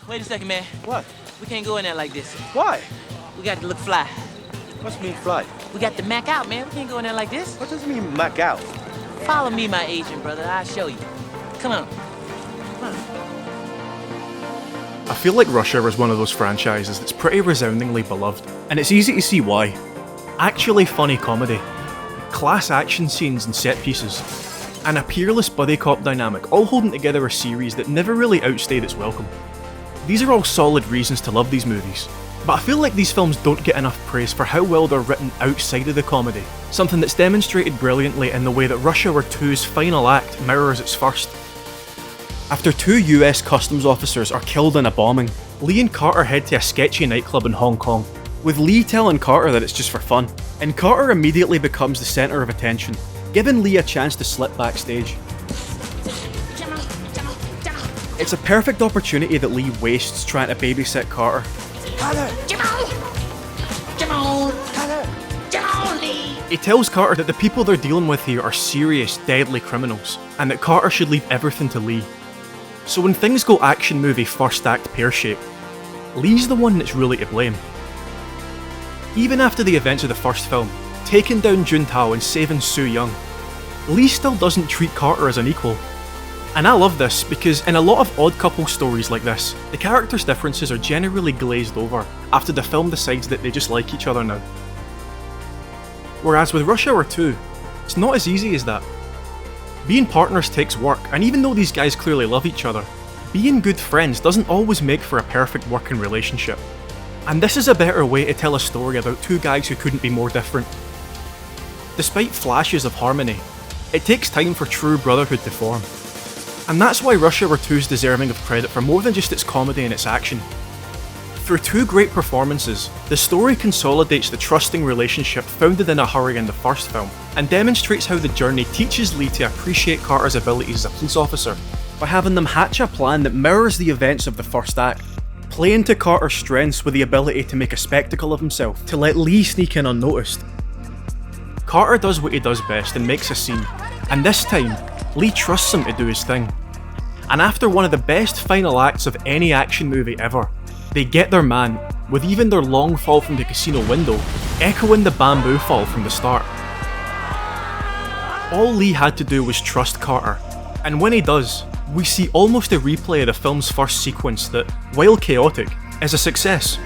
Wait a second, man. What? We can't go in there like this. Why? We got to look fly. What's mean fly? We got to Mac out, man. We can't go in there like this. What does it mean Mac out? Follow me, my agent, brother. I'll show you. Come on. Come on. I feel like Rush Hour is one of those franchises that's pretty resoundingly beloved, and it's easy to see why. Actually funny comedy, class action scenes and set pieces, and a peerless buddy cop dynamic all holding together a series that never really outstayed its welcome. These are all solid reasons to love these movies, but I feel like these films don't get enough praise for how well they're written outside of the comedy, something that's demonstrated brilliantly in the way that Rush Hour 2's final act mirrors its first. After 2 US customs officers are killed in a bombing, Lee and Carter head to a sketchy nightclub in Hong Kong, with Lee telling Carter that it's just for fun, and Carter immediately becomes the centre of attention, giving Lee a chance to slip backstage. It's a perfect opportunity that Lee wastes trying to babysit Carter. He tells Carter that the people they're dealing with here are serious, deadly criminals, and that Carter should leave everything to Lee. So when things go action movie first act pear-shaped, Lee's the one that's really to blame. Even after the events of the first film, taking down Juntao and saving Su Yung, Lee still doesn't treat Carter as an equal. And I love this because in a lot of odd couple stories like this, the characters' differences are generally glazed over after the film decides that they just like each other now. Whereas with Rush Hour 2, it's not as easy as that. Being partners takes work, and even though these guys clearly love each other, being good friends doesn't always make for a perfect working relationship. And this is a better way to tell a story about two guys who couldn't be more different. Despite flashes of harmony, it takes time for true brotherhood to form. And that's why Rush Hour 2 is deserving of credit for more than just its comedy and its action. Through two great performances, the story consolidates the trusting relationship founded in a hurry in the first film, and demonstrates how the journey teaches Lee to appreciate Carter's abilities as a police officer, by having them hatch a plan that mirrors the events of the first act, playing to Carter's strengths with the ability to make a spectacle of himself, to let Lee sneak in unnoticed. Carter does what he does best and makes a scene, and this time, Lee trusts him to do his thing. And after one of the best final acts of any action movie ever, they get their man, with even their long fall from the casino window echoing the bamboo fall from the start. All Lee had to do was trust Carter, and when he does, we see almost a replay of the film's first sequence that, while chaotic, is a success.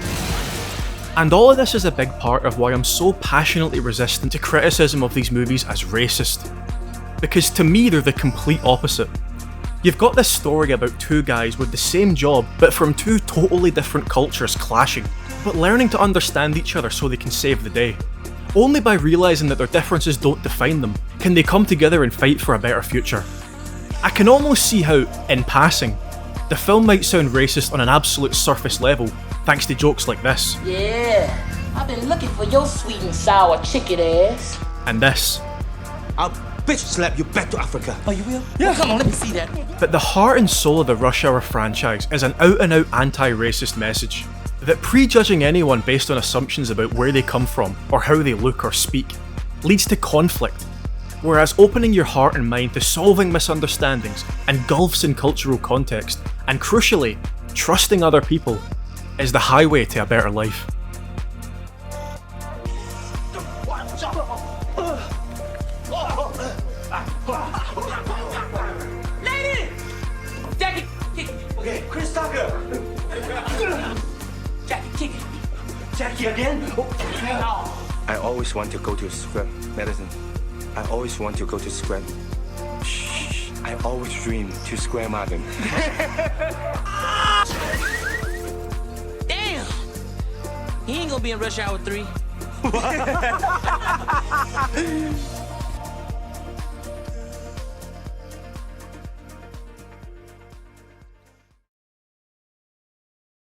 And all of this is a big part of why I'm so passionately resistant to criticism of these movies as racist. Because to me they're the complete opposite. You've got this story about two guys with the same job but from two totally different cultures clashing, but learning to understand each other so they can save the day. Only by realising that their differences don't define them can they come together and fight for a better future. I can almost see how, in passing, the film might sound racist on an absolute surface level thanks to jokes like this. Yeah, I've been looking for your sweet and sour chicken ass. And this. I'll bitch slap you back to Africa. Oh, you will? Yeah. Well, come on, let me see that. But the heart and soul of the Rush Hour franchise is an out-and-out anti-racist message that prejudging anyone based on assumptions about where they come from or how they look or speak leads to conflict, whereas opening your heart and mind to solving misunderstandings and gulfs in cultural context, and crucially, trusting other people, is the highway to a better life. Lady! Jackie, kick it. Okay, Chris Tucker. Jackie, kick it. Jackie again? Oh. I always want to go to Scrap Medicine. I always want to go to Scrap. Shh. I always dream to Square Mountain. Damn! He ain't gonna be in Rush Hour 3.